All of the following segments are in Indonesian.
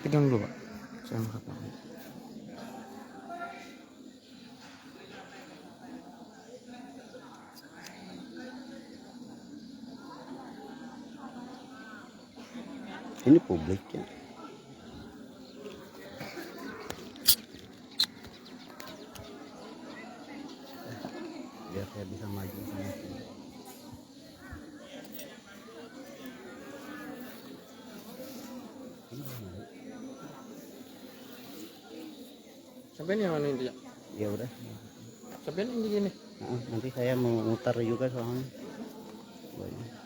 Pegang dulu, Pak. Saya angkat. Ini publik ya. Biar saya bisa maju sama sini. Sampai ini yang mana ini ya? Ya udah. Sampai ini gini. Nah, nanti saya mau mutar juga soalnya. Banyak.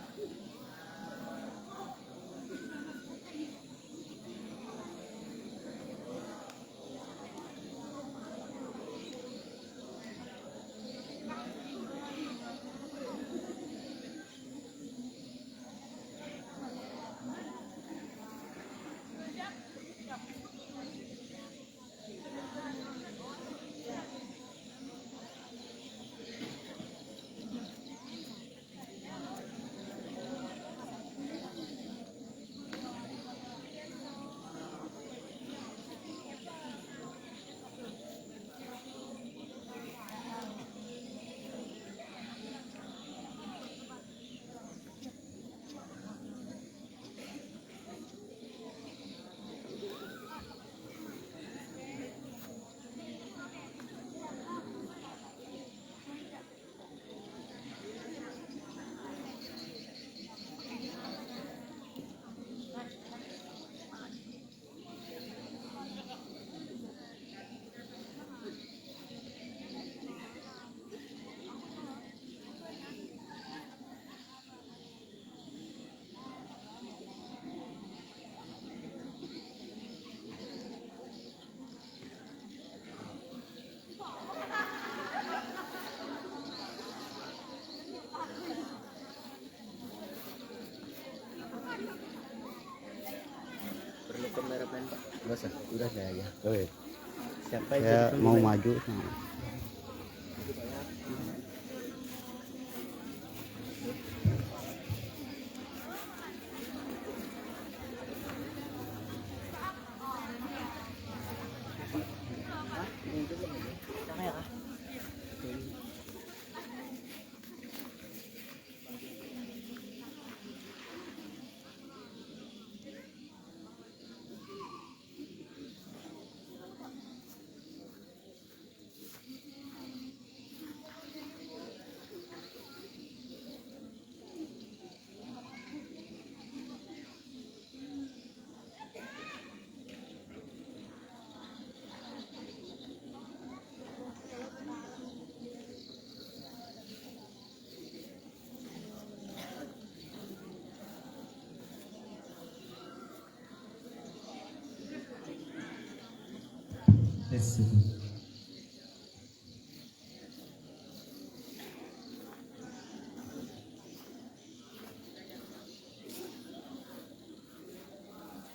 Perlu kameramen, Pak. Enggak usah, udah saya aja. Oke. Siapa saya mau maju sama.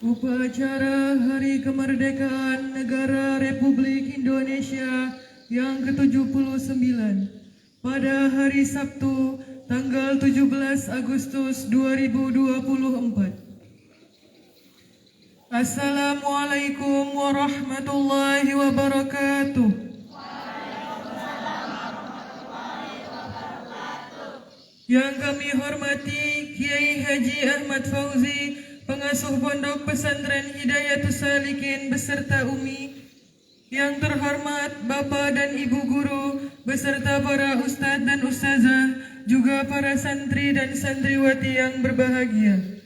Upacara Hari Kemerdekaan Negara Republik Indonesia yang ke-79 pada hari Sabtu tanggal 17 Agustus 2024. Assalamualaikum warahmatullahi wabarakatuh. Yang kami hormati Kiai Haji Ahmad Fauzi, Pengasuh Pondok Pesantren Hidayatus Salikin beserta Umi. Yang terhormat Bapak dan Ibu Guru beserta para ustadz dan ustazah, juga para santri dan santriwati yang berbahagia.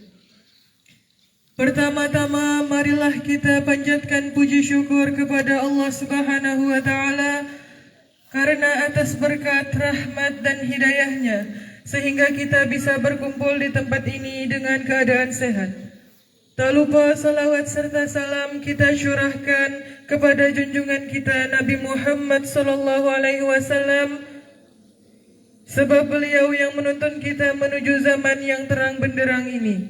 Pertama-tama marilah kita panjatkan puji syukur kepada Allah Subhanahu wa Ta'ala karena atas berkat, rahmat dan hidayahnya sehingga kita bisa berkumpul di tempat ini dengan keadaan sehat. Tak lupa salawat serta salam kita syurahkan kepada junjungan kita Nabi Muhammad SAW, sebab beliau yang menuntun kita menuju zaman yang terang benderang ini.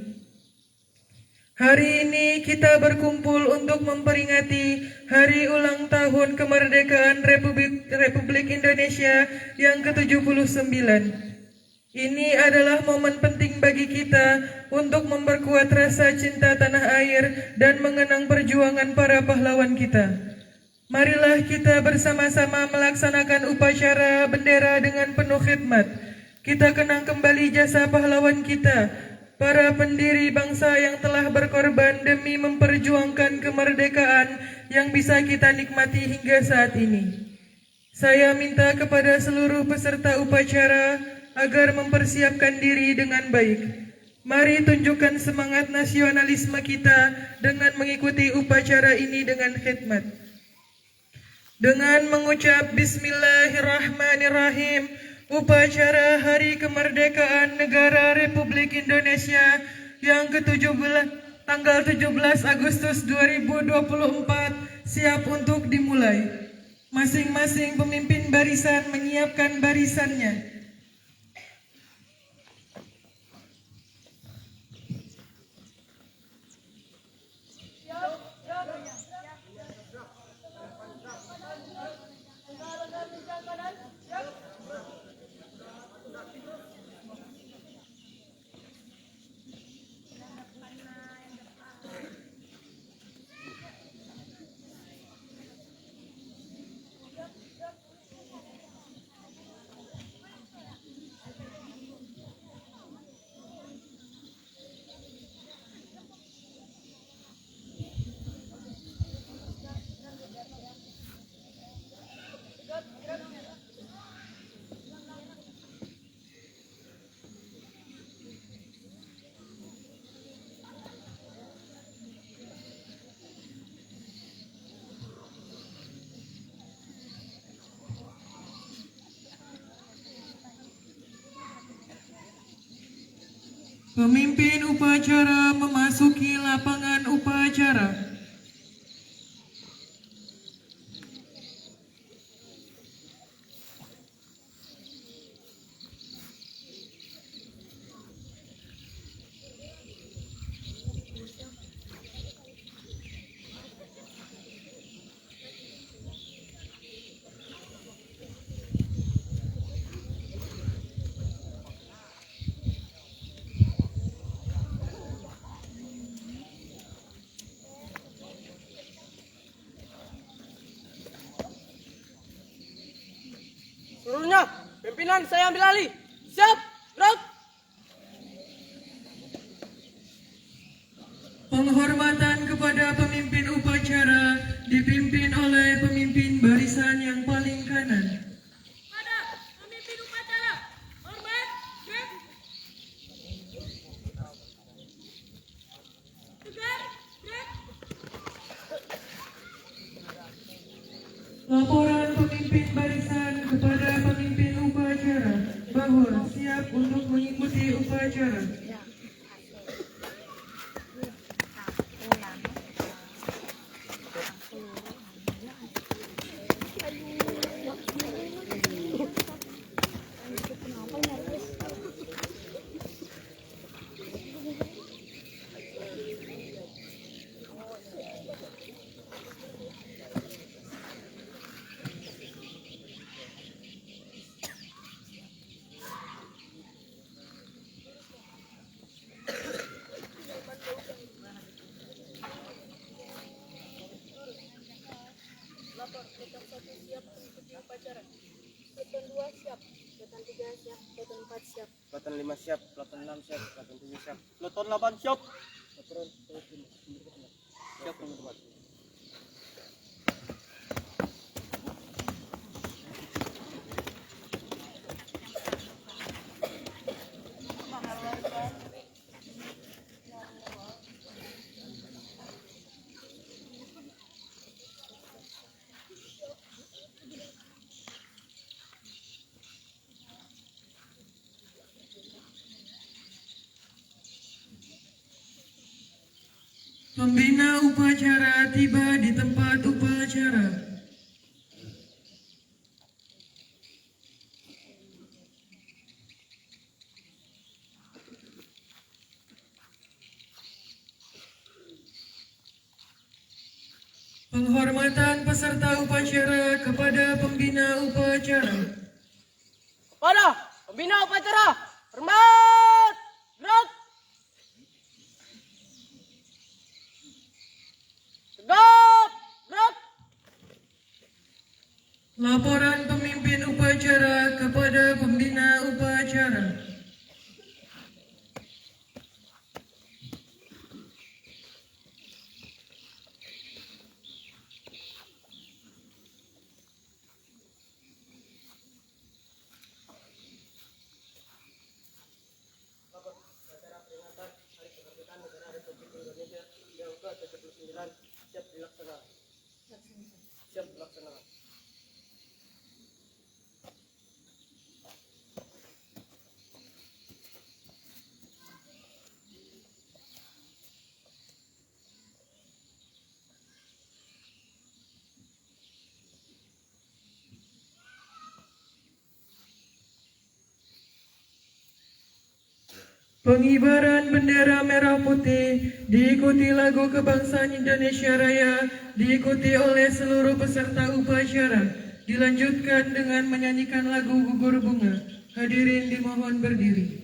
Hari ini kita berkumpul untuk memperingati Hari Ulang Tahun Kemerdekaan Republik Indonesia yang ke-79, Ini adalah momen penting bagi kita untuk memperkuat rasa cinta tanah air dan mengenang perjuangan para pahlawan kita. Marilah kita bersama-sama melaksanakan upacara bendera dengan penuh khidmat. Kita kenang kembali jasa pahlawan kita, para pendiri bangsa yang telah berkorban demi memperjuangkan kemerdekaan yang bisa kita nikmati hingga saat ini. Saya minta kepada seluruh peserta upacara agar mempersiapkan diri dengan baik. Mari tunjukkan semangat nasionalisme kita dengan mengikuti upacara ini dengan khidmat. Dengan mengucap Bismillahirrahmanirrahim, upacara Hari Kemerdekaan Negara Republik Indonesia yang ke-17 tanggal 17 Agustus 2024 siap untuk dimulai. Masing-masing pemimpin barisan menyiapkan barisannya. Pemimpin upacara memasuki lapangan upacara. Seluruhnya, pimpinan saya ambil alih. Siap, gerak. Penghormatan kepada pemimpin upacara dipimpin oleh pemimpin barisan yang paling kanan. Pada pemimpin upacara, hormat, gerak. Tegar, gerak. Laporan pemimpin barisan kepada pemimpin upacara bahwa siap untuk mengikuti upacara. Peloton 1 siap mengikuti upacara. Peloton 2 siap, peloton 3 siap, peloton 4 siap. Peloton 5 siap, peloton 6 siap, peloton 7 siap, peloton 8 siap. Siap teman-teman. Pembina upacara tiba di tempat upacara. Penghormatan peserta upacara kepada pembina upacara. Kepada pembina upacara, Hormat! Gerak! Tegap! Gerak! Laporan pemimpin upacara kepada pembina upacara. Pengibaran bendera merah putih diikuti lagu kebangsaan Indonesia Raya, diikuti oleh seluruh peserta upacara. Dilanjutkan dengan menyanyikan lagu gugur bunga. Hadirin dimohon berdiri.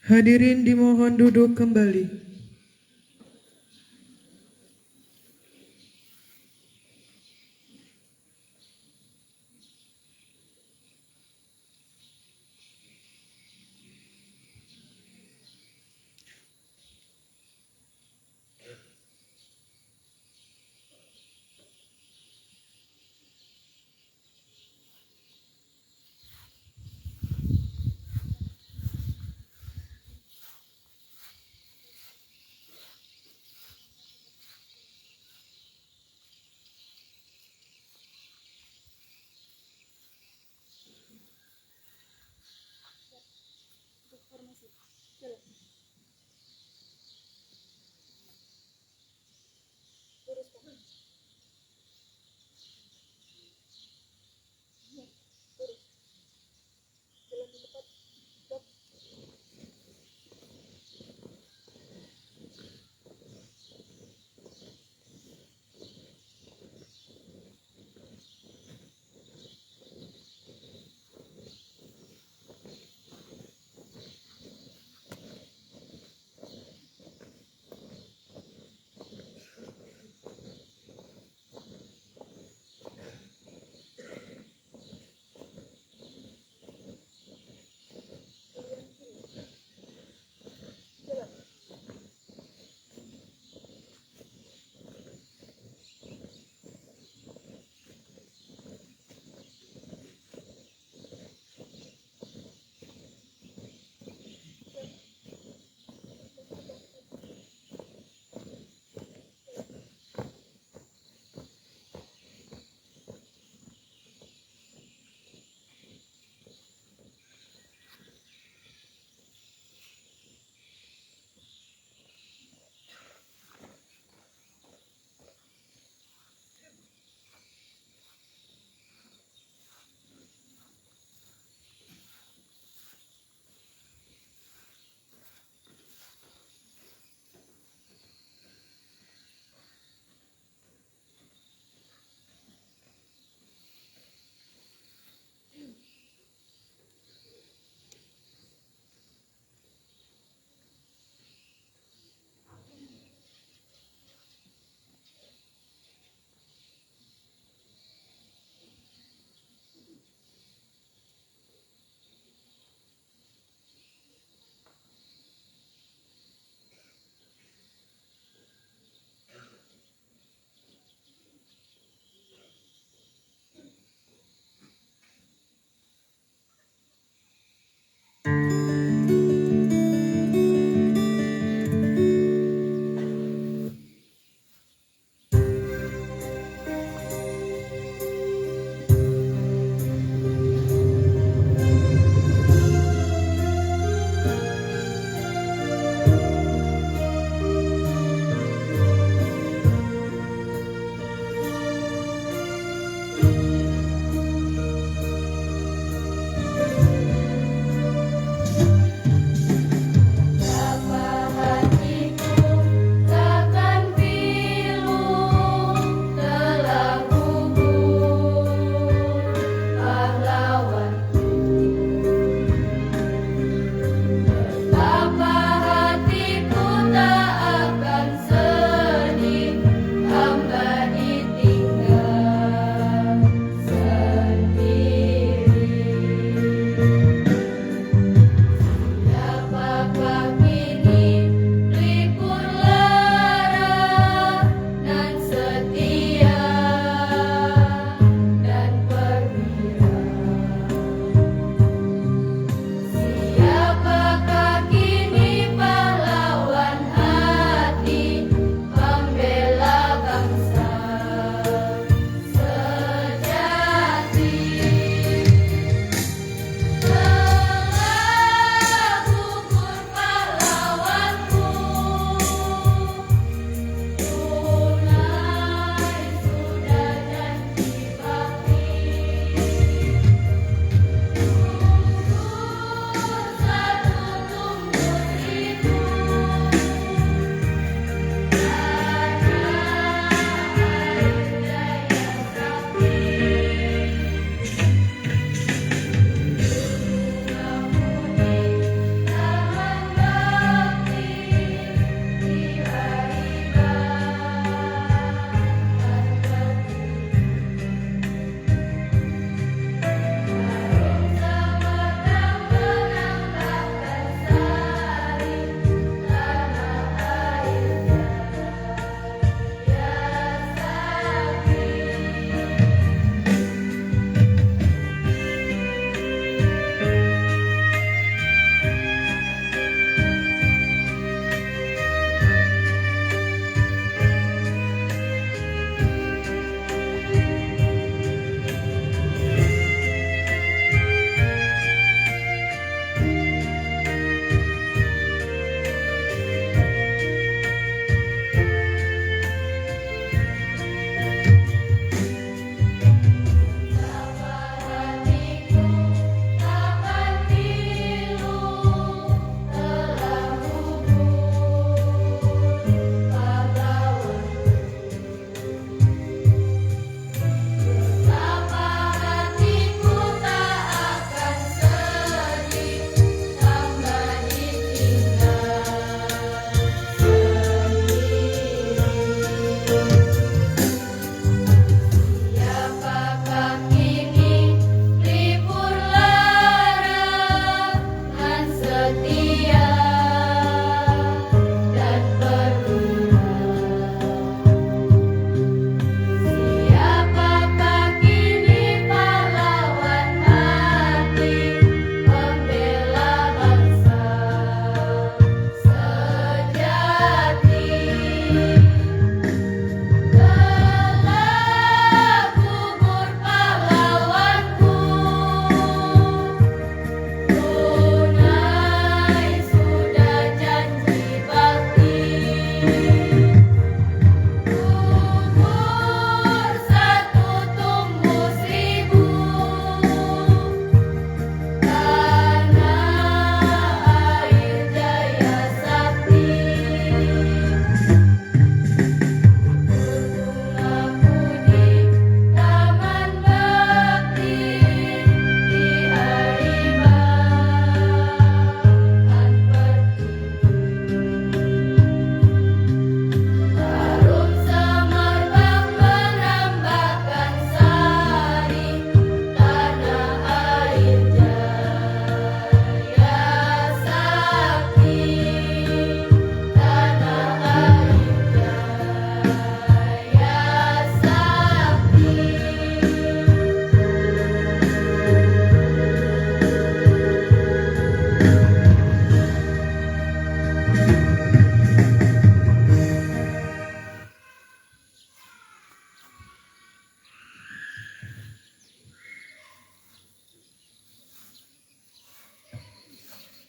Hadirin dimohon duduk kembali.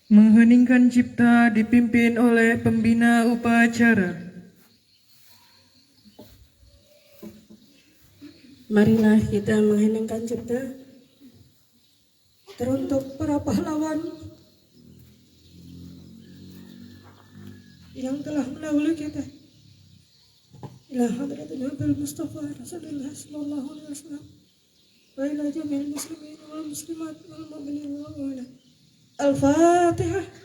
Mengheningkan cipta dipimpin oleh pembina upacara. Marilah kita mengheningkan cipta teruntuk para pahlawan yang telah mendahului kita. Ila hadratin Nabi Mustafa Rasulullah sallallahu alaihi wasallam wa ila jami'il muslimin wal muslimat wal mu'minin wal mu'minat. Al-Fatihah.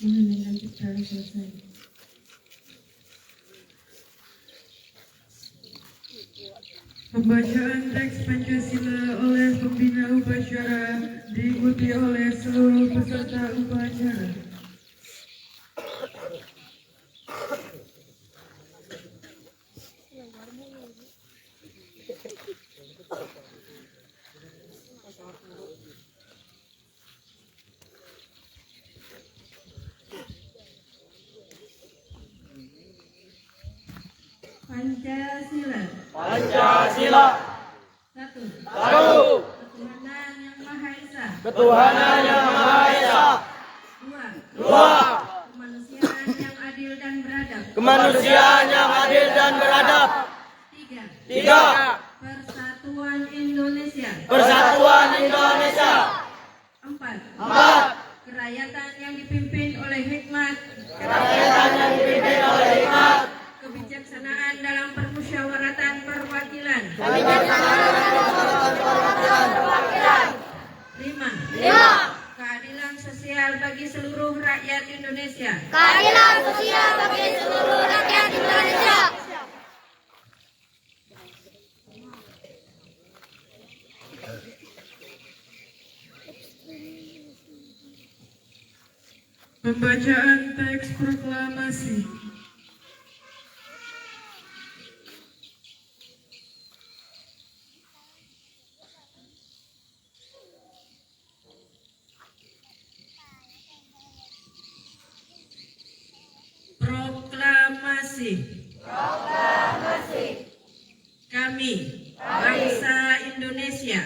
Mengheningkan cipta selesai. Pembacaan teks Pancasila oleh pembina upacara diikuti oleh seluruh peserta upacara. Pancasila. Pancasila. Satu. Satu. Ketuhanan yang Maha Esa. Ketuhanan yang Maha Esa. Dua. Dua. Kemanusiaan yang adil dan beradab. Kemanusiaan yang adil dan beradab. Tiga. Tiga. Persatuan Indonesia. Persatuan Indonesia. Empat. Empat. Kerakyatan yang dipimpin oleh hikmat. Kerakyatan yang dipimpin oleh hikmat. Kebijaksanaan dalam permusyawaratan perwakilan. Lima. Keadilan sosial bagi seluruh rakyat Indonesia. Keadilan sosial bagi seluruh rakyat Indonesia. Pembacaan teks proklamasi. Proklamasi. Kami, bangsa Indonesia,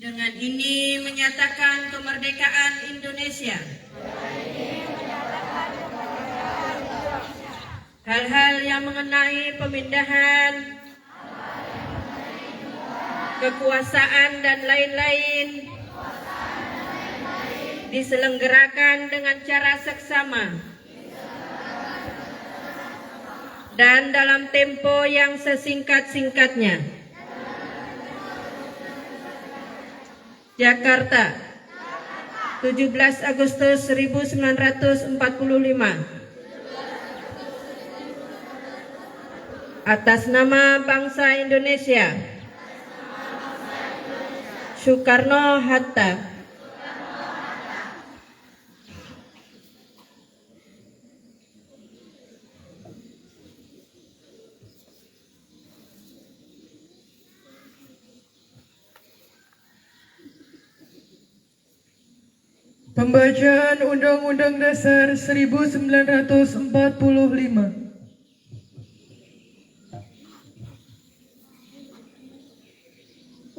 dengan ini menyatakan kemerdekaan Indonesia. Hal-hal yang mengenai pemindahan kekuasaan dan lain-lain diselenggarakan dengan cara seksama dan dalam tempo yang sesingkat-singkatnya. Jakarta, 17 Agustus 1945. Atas nama bangsa Indonesia. Soekarno-Hatta. Pembacaan Undang-Undang Dasar 1945.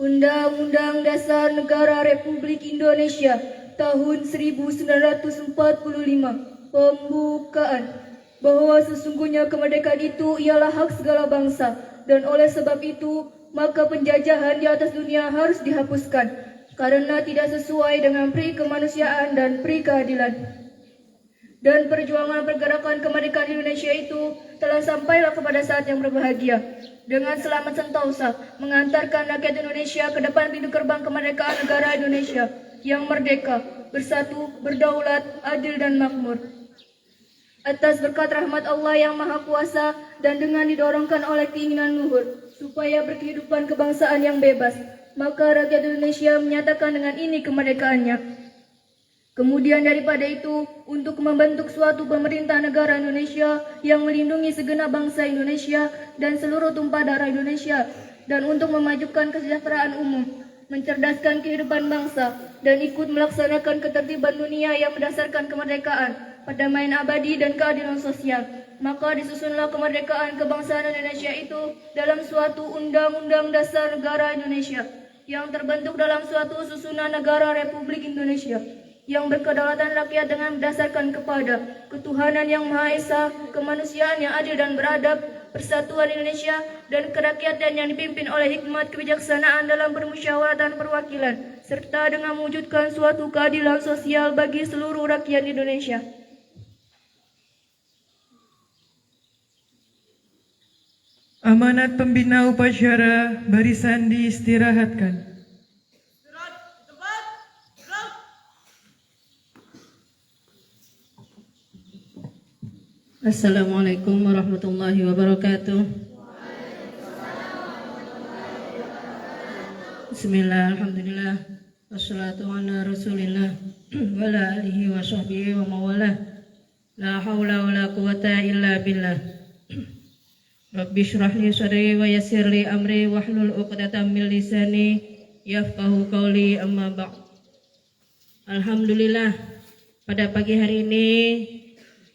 Undang-Undang Dasar Negara Republik Indonesia tahun 1945. Pembukaan. Bahwa sesungguhnya kemerdekaan itu ialah hak segala bangsa, dan oleh sebab itu maka penjajahan di atas dunia harus dihapuskan karena tidak sesuai dengan pri kemanusiaan dan pri keadilan. Dan perjuangan pergerakan kemerdekaan Indonesia itu telah sampailah kepada saat yang berbahagia, dengan selamat sentosa mengantarkan rakyat Indonesia ke depan pintu gerbang kemerdekaan negara Indonesia yang merdeka, bersatu, berdaulat, adil dan makmur. Atas berkat rahmat Allah yang Maha Kuasa dan dengan didorongkan oleh keinginan luhur supaya berkehidupan kebangsaan yang bebas, maka rakyat Indonesia menyatakan dengan ini kemerdekaannya. Kemudian daripada itu, untuk membentuk suatu pemerintah negara Indonesia yang melindungi segenap bangsa Indonesia dan seluruh tumpah darah Indonesia, dan untuk memajukan kesejahteraan umum, mencerdaskan kehidupan bangsa, dan ikut melaksanakan ketertiban dunia yang berdasarkan kemerdekaan, perdamaian abadi dan keadilan sosial. Maka disusunlah kemerdekaan kebangsaan Indonesia itu dalam suatu Undang-Undang Dasar Negara Indonesia yang terbentuk dalam suatu susunan negara Republik Indonesia yang berkedaulatan rakyat dengan berdasarkan kepada ketuhanan yang Maha Esa, kemanusiaan yang adil dan beradab, persatuan Indonesia dan kerakyatan yang dipimpin oleh hikmat kebijaksanaan dalam permusyawaratan perwakilan, serta dengan mewujudkan suatu keadilan sosial bagi seluruh rakyat Indonesia. Amanat pembina upacara barisan diistirahatkan. Assalamualaikum warahmatullahi wabarakatuh. Bismillah, alhamdulillah, wassalatu ala rasulillah wa ala alihi wa sahbihi wa mawalah. La hawla wa la quwata illa billah. Rabbi syrah li sadri wa yassir li amri wahlul 'uqdatam min lisani yafqahu qawli, amma ba'd. Alhamdulillah, pada pagi hari ini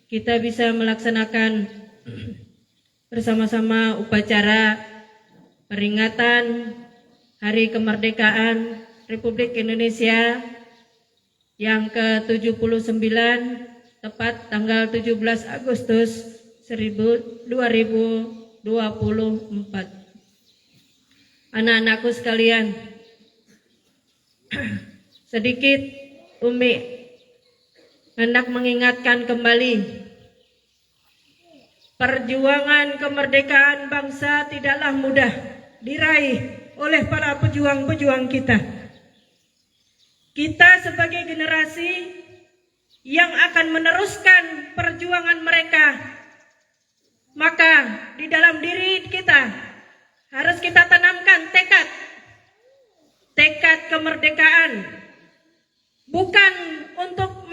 kita bisa melaksanakan bersama-sama upacara peringatan Hari Kemerdekaan Republik Indonesia yang ke-79 tepat tanggal 17 Agustus 2024. Anak-anakku sekalian, sedikit Umi hendak mengingatkan kembali, perjuangan kemerdekaan bangsa tidaklah mudah diraih oleh para pejuang-pejuang kita. Kita sebagai generasi yang akan meneruskan perjuangan mereka, maka di dalam diri kita harus kita tanamkan tekad kemerdekaan, bukan untuk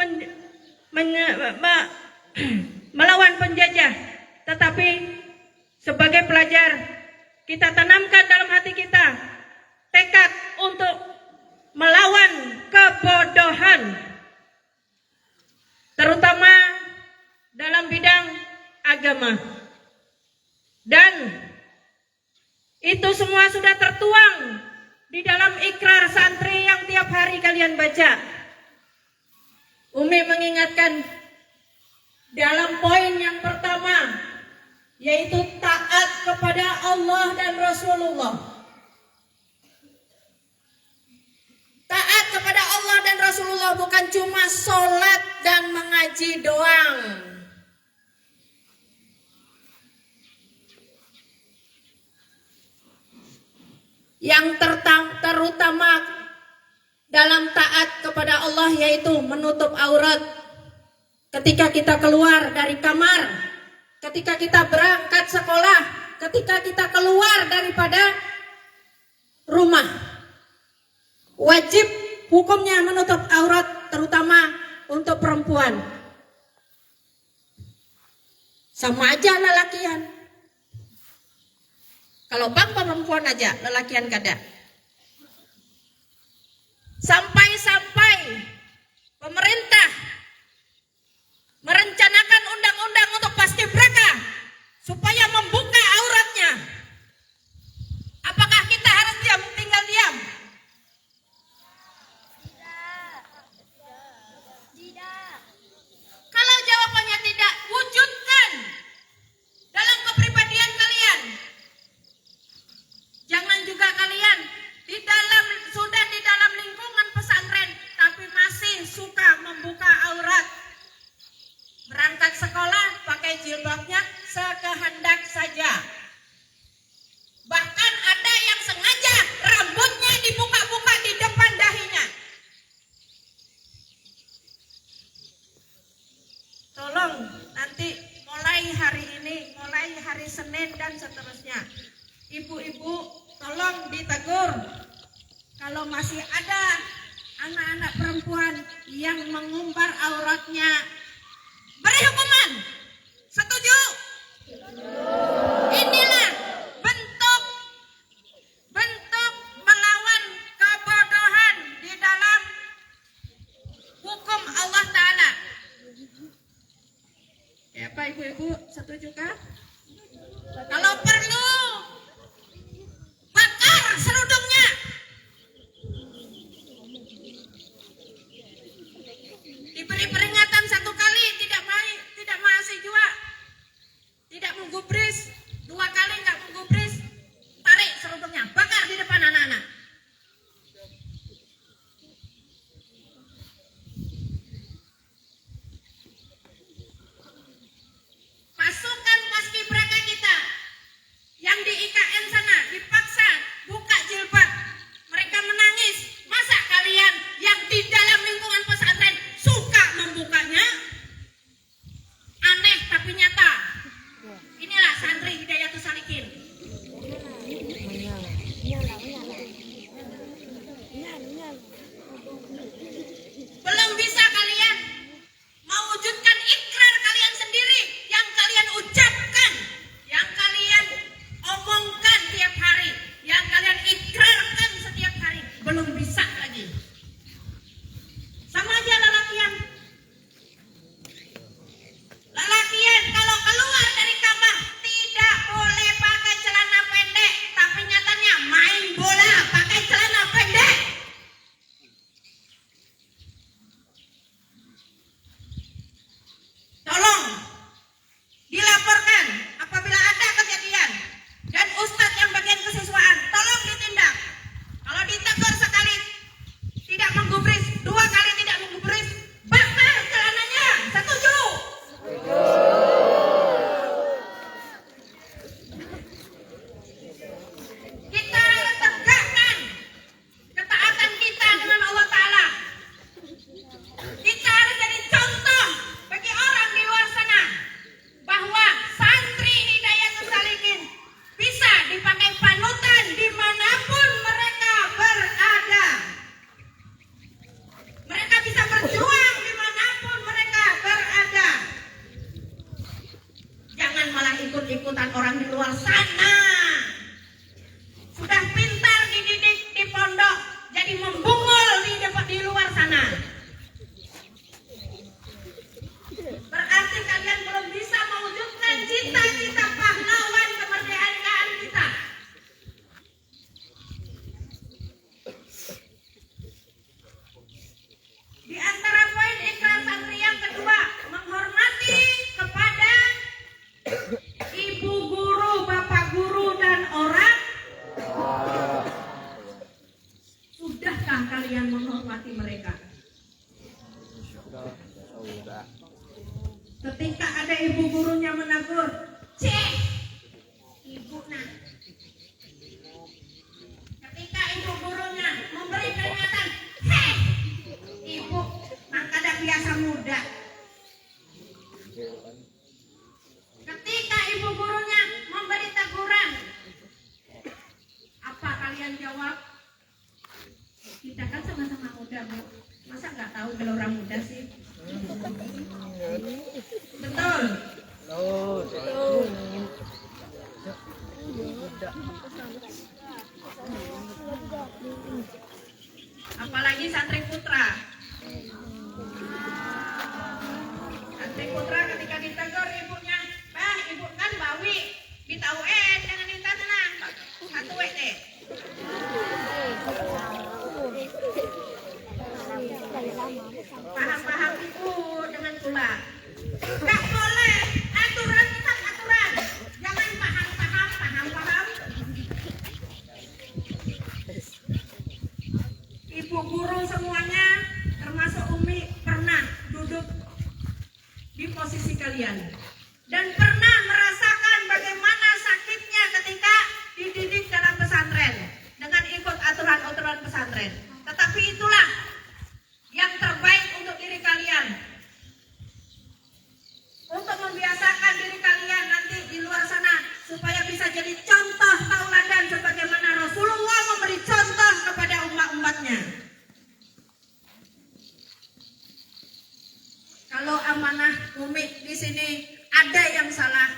melawan penjajah, tetapi sebagai pelajar kita tanamkan dalam hati kita tekad untuk melawan kebodohan, terutama dalam bidang agama. Dan itu semua sudah tertuang di dalam ikrar santri yang tiap hari kalian baca. Umi mengingatkan dalam poin yang pertama, yaitu taat kepada Allah dan Rasulullah. Taat kepada Allah dan Rasulullah bukan cuma sholat dan mengaji doang. Yang terutama dalam taat kepada Allah yaitu menutup aurat ketika kita keluar dari kamar, ketika kita berangkat sekolah, ketika kita keluar daripada rumah. Wajib hukumnya menutup aurat terutama untuk perempuan. Sama aja lelakian. Kalau bang perempuan aja, lelakian kada. Sampai-sampai pemerintah merencanakan undang-undang untuk paskibraka supaya membuka auratnya. Apakah kita harus diam, tinggal diam? Tidak. Kalau jawabannya tidak, wujudkan dalam kepribadian kalian. Jangan juga kalian sudah di dalam lingkungan pesantren tapi masih suka membuka aurat. Berangkat sekolah pakai jilbabnya sekehendak saja. Bahkan ada yang sengaja rambutnya dibuka-buka di depan dahinya. Tolong nanti mulai hari ini, mulai hari Senin dan seterusnya, ibu-ibu tolong ditegur. Kalau masih ada anak-anak perempuan yang mengumbar auratnya, beri hukuman. Setuju? Inilah bentuk melawan kebodohan di dalam hukum Allah Ta'ala. Ya Pak ibu-ibu, setujukah? Kalau perlu bakar serudungnya. Diberi peringatan 1 kali tidak masih juga, tidak menggubris, 2 kali nggak menggubris, tarik serudungnya, bakar di depan anak-anak. Pasukan paskibraka kita yang di IKN sana dipaksa buka jilbab, mereka menangis. Masa kalian yang di dalam lingkungan pesantren suka membukanya? Aneh tapi nyata. Inilah santri Hidayatus Salikin. Belum bisa kalian mewujudkan ikrar kalian sendiri yang kalian ucapkan, yang kalian omongkan tiap hari, yang kalian ikrarkan setiap hari. Belum bisa lagi. Sama aja lelakian. Lelakian kalau keluar dari kamar tidak boleh pakai celana pendek, tapi nyatanya main bola pakai celana pendek. Tolong dilaporkan apabila ada kejadian, dan ustadz yang bagian kesiswaan tolong ditindak. Kalau ditegur sekali tidak menggubris, 2 kali tidak menggubris, bakar celananya. Setuju? Kita harus tegakkan ketaatan kita dengan Allah Ta'ala. Kita harus jadi contoh bagi orang di luar sana bahwa santri Hidayatus Salikin bisa dipakai panutan dimanapun mereka berada. Mereka bisa berjuang dimanapun mereka berada. Jangan malah ikut-ikutan orang di luar sana. Sudah pintar dididik di pondok, jadi membungul di luar sana. Berarti kalian belum bisa mewujudkan cita-cita pahlawan kemerdekaan kita. Di antara poin ikrar santri yang kedua, menghormati kepada ibu guru, bapak guru, dan orang. Sudahkah kalian menghormati mereka? Ketika ada ibu gurunya menegur, cek ibu nak. Ketika ibu gurunya memberi peringatan, hei ibu, nak kada biasa muda. Ketika ibu gurunya memberi teguran, posisi kalian dan pernah merasakan bagaimana sakitnya ketika dididik dalam pesantren dengan ikut aturan-aturan pesantren. Tetapi itulah yang terbaik untuk diri kalian, untuk membiasakan diri kalian nanti di luar sana supaya bisa jadi contoh tauladan sebagaimana Rasulullah memberi contoh kepada umat-umatnya. Kalau amanah Umi di sini ada yang salah,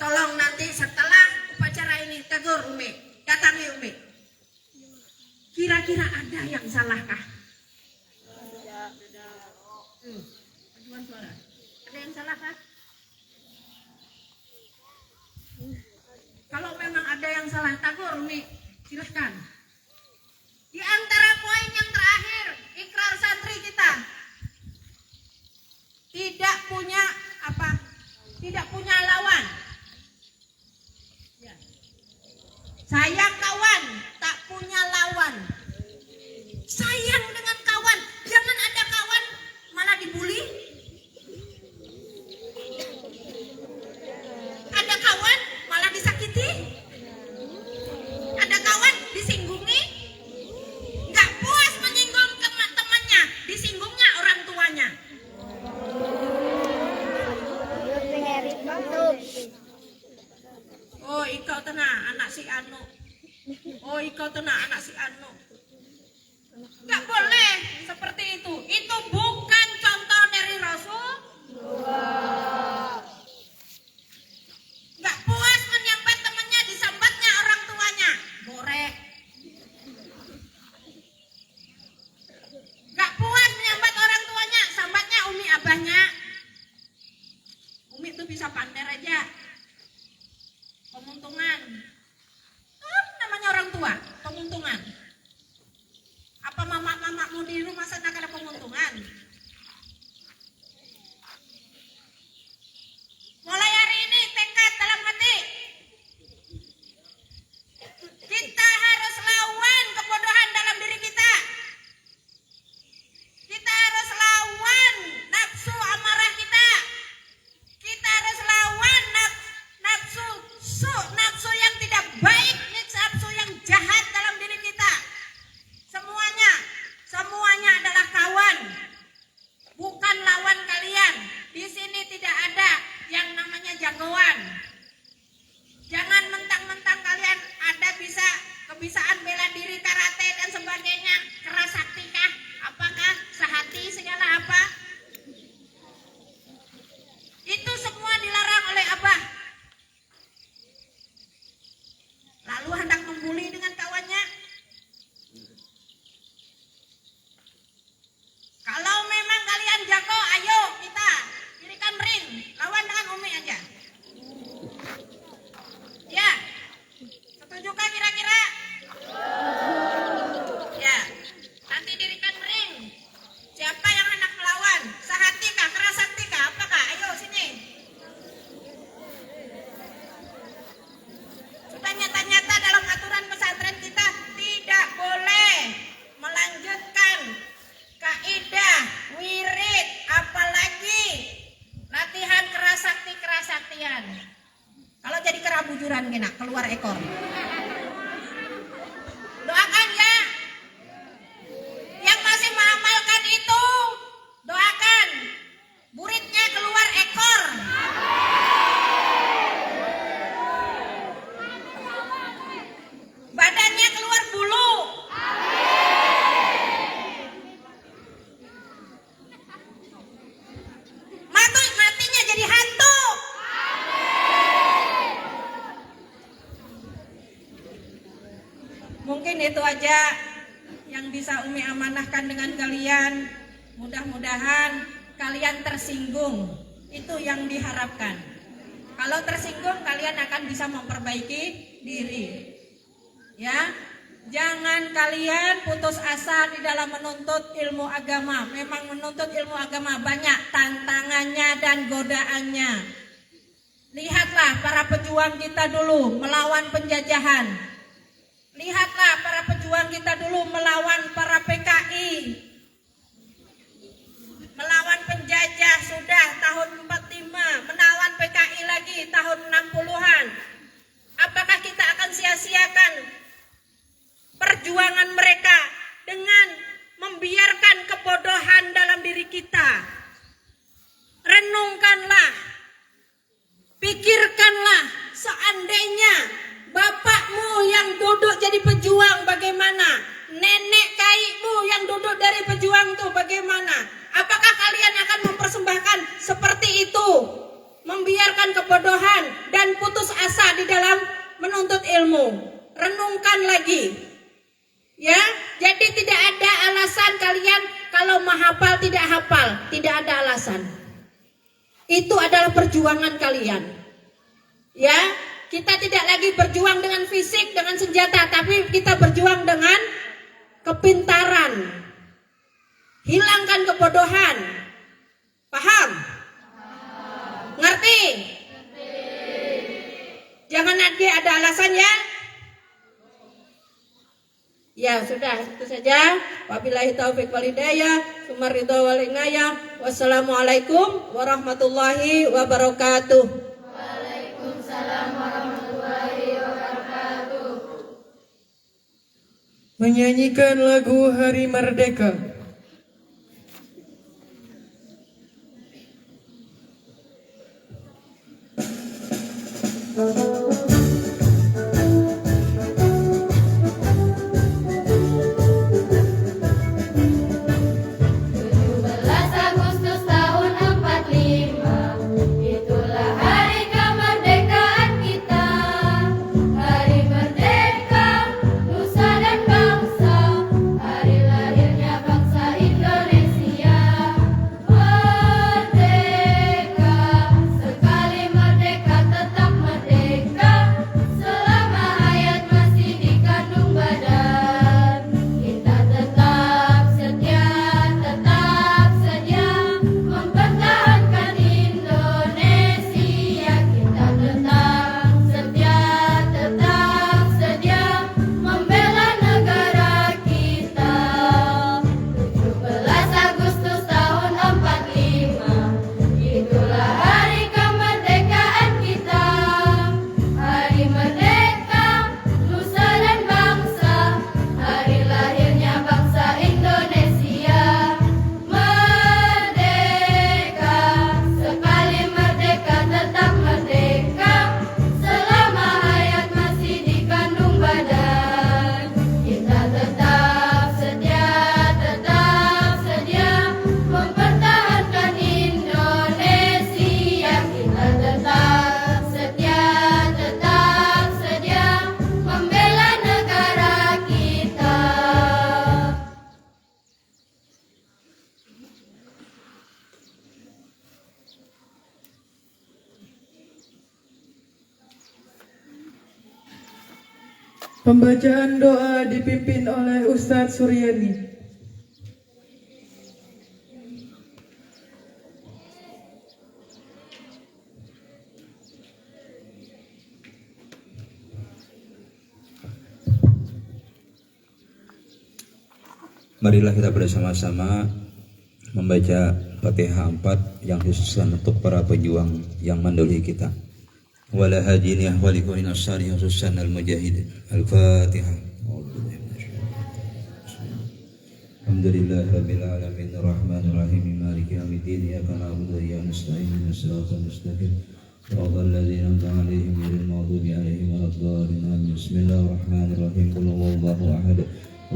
tolong nanti setelah upacara ini tegur Umi, datangi Umi. Kira-kira ada yang salahkah? Ajuan suara. Ada yang salahkah? Kalau memang ada yang salah, tegur Umi, silahkan. Di antara poin yang terakhir, ikrar santri kita tidak punya apa? Tidak punya lawan. Ya. Sayang kawan, tak punya lawan. Sayang dengan kawan, jangan ada kawan malah dibully. Ada kawan malah disakiti. Ada kawan disinggungi. Nggak puas menyinggung teman-temannya, disinggungnya orang tuanya. Oh, ikau tenang anak si Anu. Oh, ikau tenang anak si Anu. Nggak boleh seperti itu. Itu bukan contoh dari Rasul. Nggak puas menyambat temannya, disambatnya orang tuanya. Borek. Nggak puas menyambat orang tuanya, sambatnya umi abahnya. Umi tuh bisa pander aja. Pemuntungan. Namanya orang tua, pemuntungan. Apa mama-mamamu di rumah sana ada pemuntungan? Mulai hari ini tekad dalam hati. Kita harus lawan kebodohan dalam diri kita. Kita harus lawan nafsu amarah kita. Kita harus lawan nafsu yang tidak baik, nafsu yang jahat dalam diri kita. Semuanya adalah kawan, bukan lawan kalian. Di sini tidak ada yang namanya jagoan. Jangan mentang-mentang kalian ada kebisaan bela diri, karate dan sebagainya, keras sakti kah? Apakah sehati segala apa? Itu semua dilarang oleh Abah. Lalu hendak membuli dengan kawannya. Kalau memang kalian jago, ayo kita dirikan ring, lawan dengan Umi aja. Ya, setujukah kira-kira? Ya, nanti dirikan ring. Siapa yang hendak melawan? Sehati kah, keras sakti kah? Apakah? Ayo sini. Sudah nyata-nyata dalam aturan pesantren kita tidak boleh melanjutkan kaidah, wirid, apalagi latihan keras saktian. Kalau jadi kerabujuran gini, keluar ekor. Doakan ya. Yang masih mengamalkan itu, doakan muridnya keluar ekor. Badannya keluar bulu. Matinya jadi hantu. Mungkin itu aja yang bisa Umi amanahkan dengan kalian. Mudah-mudahan kalian tersinggung. Itu yang diharapkan. Kalau tersinggung kalian akan bisa memperbaiki diri. Ya, jangan kalian putus asa di dalam menuntut ilmu agama. Memang menuntut ilmu agama banyak tantangannya dan godaannya. Lihatlah para pejuang kita dulu melawan penjajahan. Lihatlah para pejuang kita dulu melawan para PKI. Melawan penjajah sudah tahun 45 renungkanlah, pikirkanlah seandainya bapakmu yang duduk jadi pejuang bagaimana, nenek kaikmu yang duduk dari pejuang itu bagaimana. Apakah kalian akan mempersembahkan seperti itu, membiarkan kebodohan dan putus asa di dalam menuntut ilmu? Renungkan lagi, ya. Jadi tidak ada alasan kalian kalau menghafal tidak hafal, tidak ada alasan. Itu adalah perjuangan kalian, ya. Kita tidak lagi berjuang dengan fisik, dengan senjata, tapi kita berjuang dengan kepintaran. Hilangkan kebodohan. Paham? Ngerti? Jangan ada alasan ya. Ya sudah, itu saja. Wabillahi taufiq wal hidayah. Sumaridho wal inayah. Wassalamualaikum warahmatullahi wabarakatuh. Waalaikumsalam warahmatullahi wabarakatuh. Menyanyikan lagu Hari Merdeka. Pembacaan doa dipimpin oleh Ustadz Suryani. Marilah kita bersama-sama membaca Fatihah 4 yang khususkan untuk para pejuang yang mendahului kita. Wala hadiniyah walikunin asyari khususan al-mujahid. Al-Fatihah. Alhamdulillah rabbil alamin arrahmanir rahim maliki yaumiddin iyyaka na'budu wa iyyaka nasta'in ihdinas siratal mustaqim siratal ladzina an'amta 'alaihim ghairil maghdubi 'alaihim waladdallin. Bismillahirrahmanirrahim. Qul huwallahu ahad.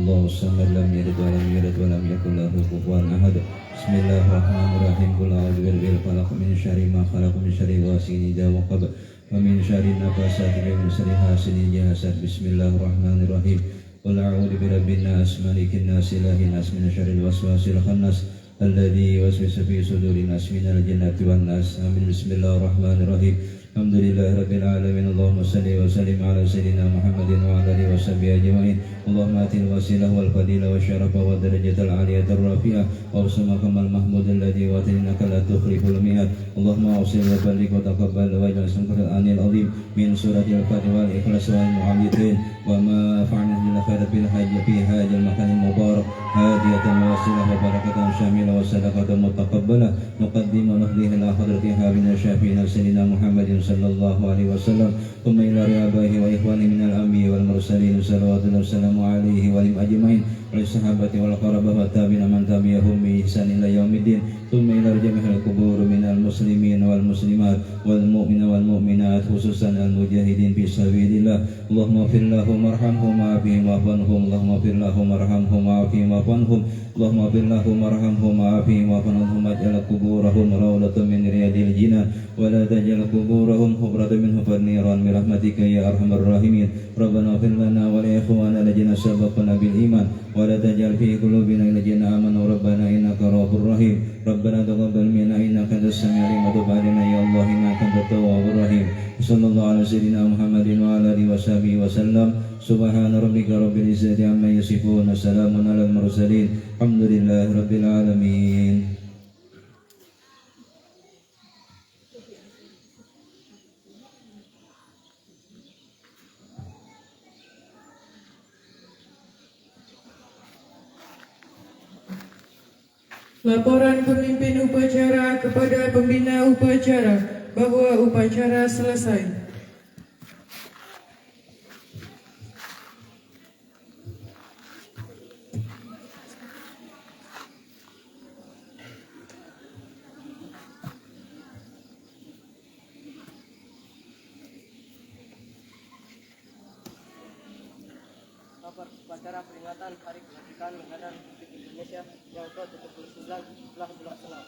Allahu samad lam yalid wa lam yulad wa lam yakul lahu kufuwan ahad. Bismillahirrahmanirrahim. Qul a'udzu birabbil falaq min syarri ma khalaq min syarri ghasiqin idza waqab wa min syarri nafasati min syarri hasidin idza hasad. Bismillahirrahmanirrahim. Qul a'udzu birabbin nas malikin nas ilahin nas min syarril waswasil khannas alladzi yuwaswisu fi sudurin nas minal jinnati wan nas. Amin. Bismillahirrahmanirrahim. Alhamdulillahirabbil alamin. Allahumma shalli wa sallim ala sayyidina Muhammadin wa ala alihi washabbihi ajmain. Allahumma atil wasilah wal fadilah wa syarafa wa darajatal aliyatar rafi'ah wa usmakamal mahmud alladhi wa tinaka la tukhliful mi'ad. Allahumma awsil wa baligh wa taqabbal wa ij'al samkal anil azim min suratil fatihah wal ikhlas wal mu'awwidin wa ma fa'alna min khairin bil hayy fi hadzal makan mubarak hadiyatan wasilah wa barakatan syamilah wa sadaqatan mutaqabbalah nuqaddimu naflihi ila hadrati habibina syafi'ina sayyidina Muhammadin sallallahu alaihi wasallam thumma ila ri'abaihi wa ikhwani minal anbiya wal mursalin salawatu wassalamu alaihi wa alim ajmain wa sahabati wal qarabah wa tabi'ina man tabi'ahum bi ihsan ila yaumiddin thumma ila jami'il qubur minal muslimin والمسلمات والمؤمن والمؤمنات خصوصا المجاهدين في سبيل الله اللهم اغفر لهم وارحمهم وعافهم واعف عنهم اللهم اغفر لهم وارحمهم وعافهم واعف عنهم اللهم اغفر لهم وارحمهم وعافهم واعف عنهم واجعل قبورهم روضة من رياض الجنان ولا تجعل قبورهم حفرة من حفر النيران برحمتك يا أرحم الراحمين ربنا اغفر لنا ولإخواننا الذين سبقونا بالإيمان ولا تجعل في قلوبنا الذين آمنوا ربنا إنك رؤوف رحيم ربنا تقبل منا إنك أنت السميع العليم وتب علينا يا الله إنك أنت التواب الرحيم صلى الله على سيدنا محمد وعلى آله وصحبه وسلم سبحان ربك رب العزة عما يصفون وسلام على المرسلين الحمد لله رب العالمين. Laporan pemimpin upacara kepada pembina upacara bahwa upacara selesai. Upacara peringatan Hari Kemerdekaan Negara Republik Indonesia yang ke-79 telah dilaksanakan.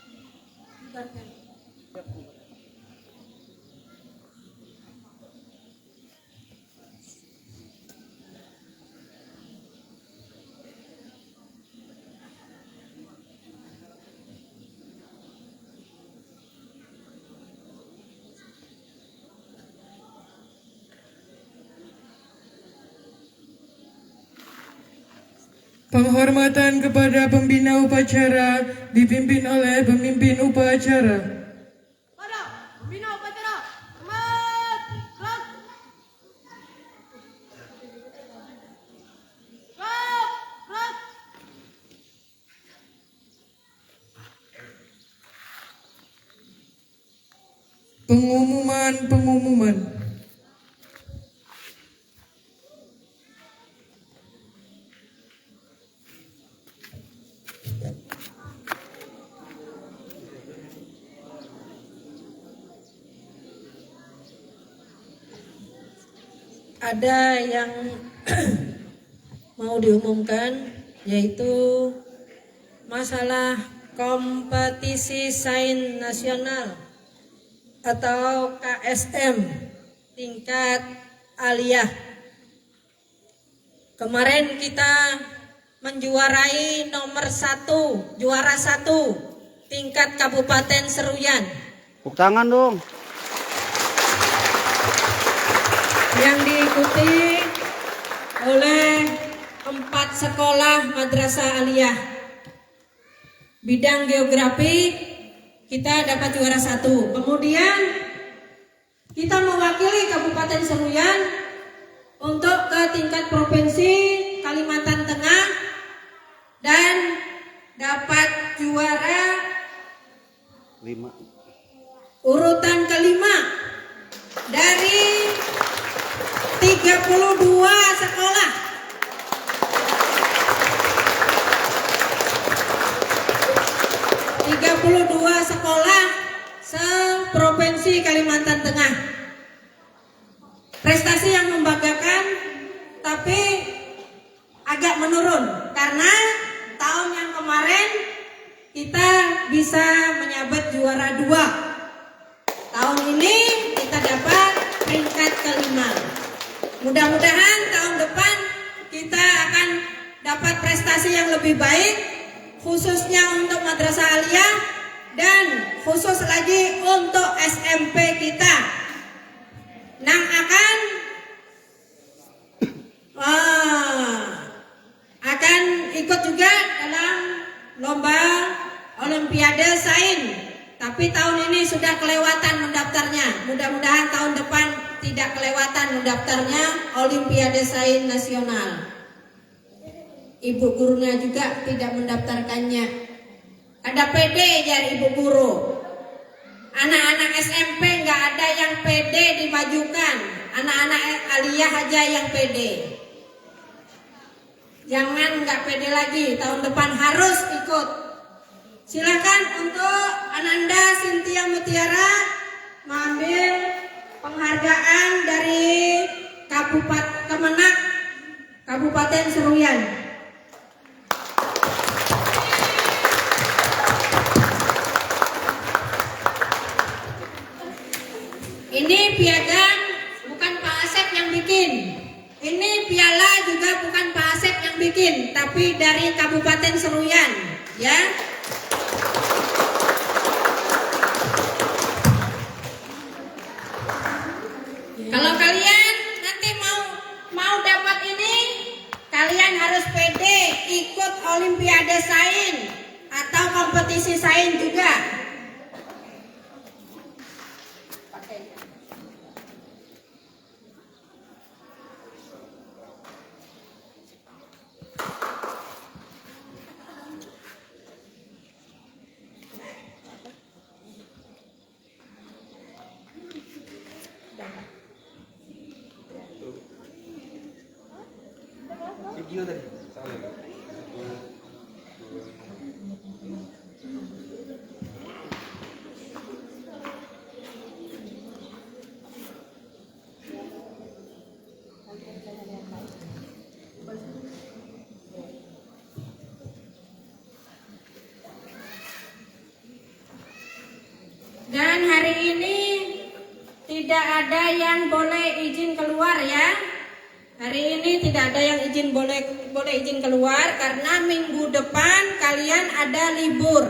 Penghormatan kepada pembina upacara dipimpin oleh pemimpin upacara. Pada pembina upacara, hormat, gerak. Gerak. Pengumuman. Ada yang mau diumumkan, yaitu masalah kompetisi sains nasional atau KSM tingkat aliyah. Kemarin kita menjuarai juara 1 tingkat Kabupaten Seruyan. Tepuk tangan dong. Yang diikuti oleh 4 sekolah madrasah aliyah. Bidang geografi kita dapat juara 1. Kemudian kita mewakili Kabupaten Seruyan untuk ke tingkat provinsi Kalimantan Tengah dan dapat juara 5. Urutan kelima dari 32 sekolah. 32 sekolah se-provinsi Kalimantan Tengah. Prestasi yang membanggakan, tapi agak menurun karena tahun yang kemarin kita bisa menyabet juara 2. Tahun ini kita dapat peringkat kelima. Mudah-mudahan tahun depan kita akan dapat prestasi yang lebih baik, khususnya untuk madrasah aliyah dan khusus lagi untuk SMP kita. Nang akan ikut juga dalam lomba Olimpiade Sains. Tapi tahun ini sudah kelewatan mendaftarnya. Mudah-mudahan tahun depan tidak kelewatan mendaftarnya Olimpiade Sains Nasional. Ibu gurunya juga tidak mendaftarkannya. Ada PD dari ibu guru. Anak-anak SMP nggak ada yang PD dimajukan. Anak-anak aliyah aja yang PD. Jangan nggak PD lagi. Tahun depan harus ikut. Silakan untuk Ananda Cynthia Mutiara mengambil penghargaan dari Kemenak Kabupaten Seruyan. Ini piagam bukan Pak Asep yang bikin. Ini piala juga bukan Pak Asep yang bikin, tapi dari Kabupaten Seruyan, ya. Kalau kalian nanti mau dapat ini, kalian harus pede ikut Olimpiade Sains atau kompetisi sains juga. Dan hari ini tidak ada yang boleh izin keluar ya. Hari ini tidak ada yang boleh izin keluar karena minggu depan kalian ada libur.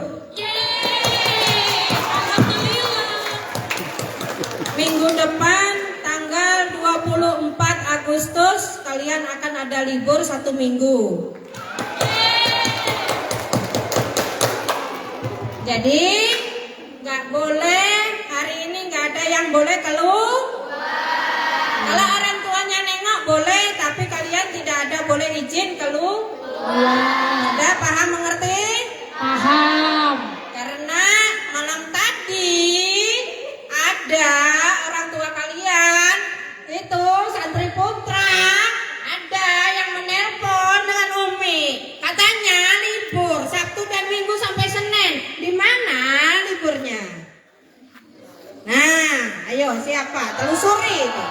Minggu depan tanggal 24 Agustus kalian akan ada libur 1 minggu. Jadi nggak boleh, hari ini nggak ada yang boleh keluar. Kalau orang tuanya nengok boleh, tapi kalian tidak ada boleh izin keluar. Sudah paham, mengerti? Paham. Karena malam tadi ada orang tua kalian, itu santri putra, ada yang menelpon dengan Umi. Katanya libur Sabtu dan Minggu sampai Senin. Di mana liburnya? Nah, ayo siapa? Telusuri itu.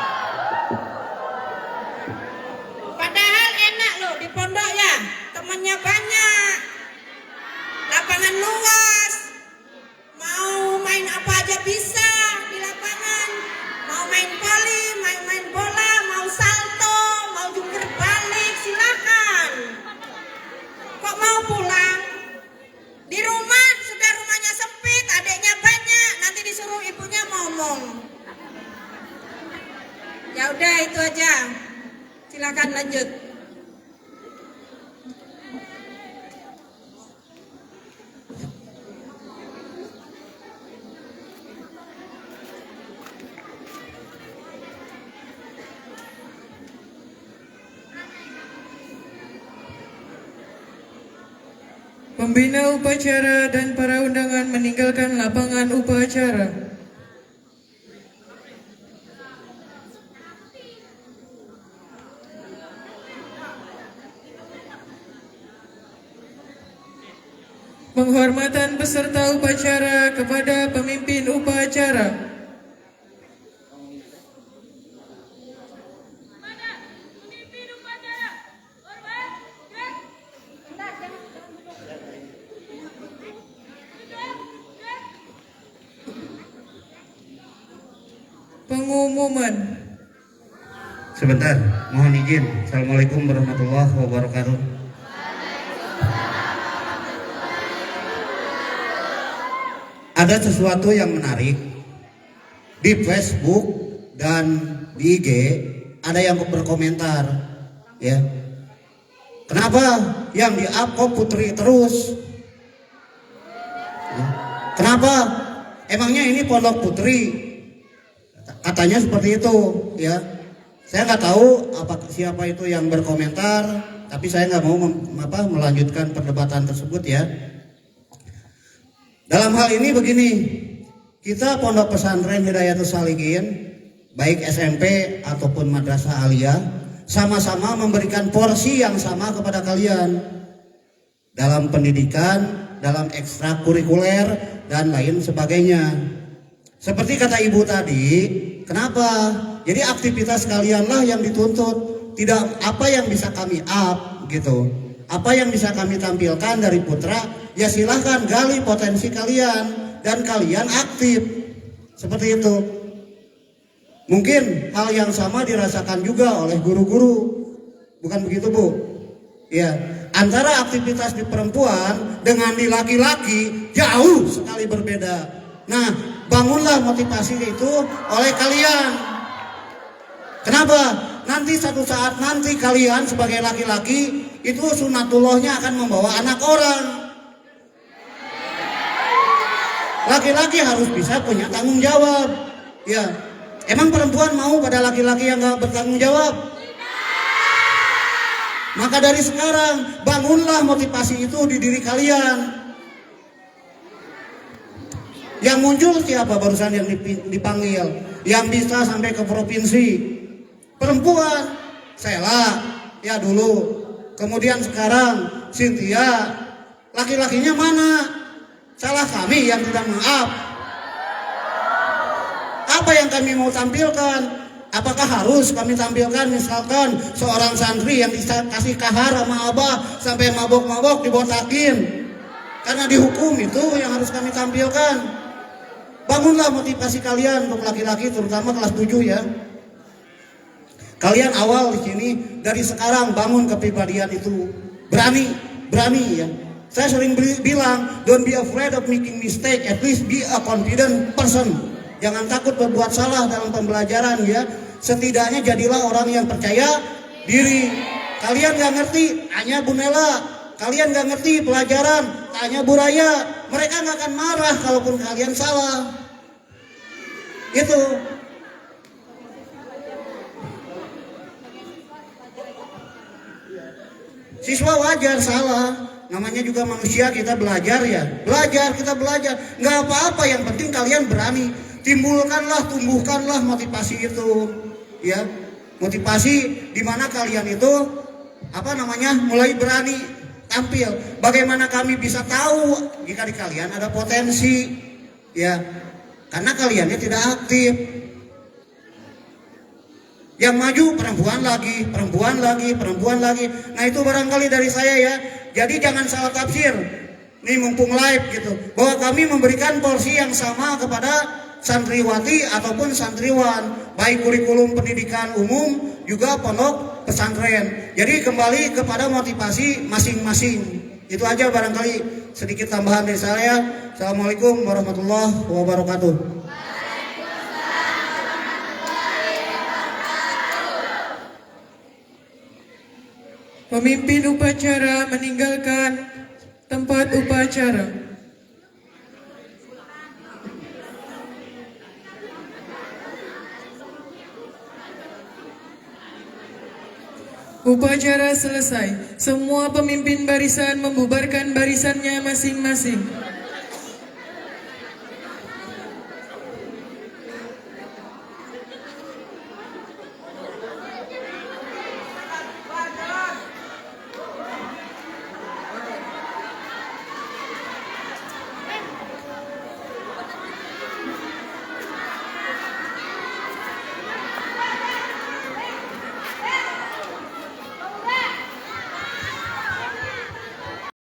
Padahal enak loh di pondok ya, temannya banyak, lapangan luas, mau main apa aja bisa di lapangan, mau main voli, main bola, mau salto, mau jungkir balik, silakan. Kok mau pulang? Di rumah sudah rumahnya sempit, adiknya banyak, nanti disuruh ibunya ngomong. Ya udah itu aja. Silakan lanjut. Pembina upacara dan para undangan meninggalkan lapangan upacara. Penghormatan peserta upacara kepada pemimpin upacara. Pengumuman. Sebentar, mohon izin. Assalamualaikum warahmatullahi wabarakatuh. Ada sesuatu yang menarik di Facebook dan di IG, ada yang berkomentar, ya. Kenapa yang di-up kok Putri terus? Ya. Kenapa? Emangnya ini pondok Putri? Katanya seperti itu, ya. Saya nggak tahu siapa itu yang berkomentar, tapi saya nggak mau melanjutkan perdebatan tersebut, ya. Dalam hal ini begini, kita Pondok Pesantren Hidayatus Shalihin, baik SMP ataupun Madrasah Aliyah, sama-sama memberikan porsi yang sama kepada kalian dalam pendidikan, dalam ekstrakurikuler dan lain sebagainya. Seperti kata ibu tadi, kenapa? Jadi aktivitas kalianlah yang dituntut, tidak apa yang bisa kami up gitu. Apa yang bisa kami tampilkan dari putra, ya silahkan gali potensi kalian dan kalian aktif. Seperti itu. Mungkin hal yang sama dirasakan juga oleh guru-guru. Bukan begitu, Bu? Ya, antara aktivitas di perempuan dengan di laki-laki jauh sekali berbeda. Nah, bangunlah motivasi itu oleh kalian. Kenapa? Nanti satu saat nanti kalian sebagai laki-laki itu sunatullahnya akan membawa anak orang. Laki-laki harus bisa punya tanggung jawab. Ya, emang perempuan mau pada laki-laki yang gak bertanggung jawab? Maka dari sekarang bangunlah motivasi itu di diri kalian. Yang muncul siapa barusan yang dipanggil? Yang bisa sampai ke provinsi. Perempuan, Sela, ya dulu. Kemudian sekarang Cynthia. Laki-lakinya mana? Salah kami yang tidak maaf. Apa yang kami mau tampilkan? Apakah harus kami tampilkan misalkan seorang santri yang dikasih kahar sama abah sampai mabok-mabok dibotakin? Karena dihukum itu yang harus kami tampilkan. Bangunlah motivasi kalian untuk laki-laki terutama kelas 7 ya. Kalian awal di sini dari sekarang bangun kepribadian itu. Berani ya. Saya sering bilang, don't be afraid of making mistake, at least be a confident person. Jangan takut berbuat salah dalam pembelajaran ya. Setidaknya jadilah orang yang percaya diri. Kalian gak ngerti, tanya Bu Nela. Kalian gak ngerti pelajaran, tanya Bu Raya. Mereka gak akan marah kalaupun kalian salah. Itu. Siswa wajar salah, namanya juga manusia, kita belajar ya. Kita belajar, nggak apa-apa, yang penting kalian berani. Tumbuhkanlah motivasi itu, ya. Motivasi di mana kalian itu mulai berani tampil. Bagaimana kami bisa tahu jika di kalian ada potensi, ya? Karena kaliannya tidak aktif. Yang maju perempuan lagi. Nah itu barangkali dari saya ya. Jadi jangan salah tafsir. Nih mumpung live gitu. Bahwa kami memberikan porsi yang sama kepada santriwati ataupun santriwan. Baik kurikulum pendidikan umum juga pondok pesantren. Jadi kembali kepada motivasi masing-masing. Itu aja barangkali sedikit tambahan dari saya. Assalamualaikum warahmatullahi wabarakatuh. Pemimpin upacara meninggalkan tempat upacara. Upacara selesai. Semua pemimpin barisan membubarkan barisannya masing-masing.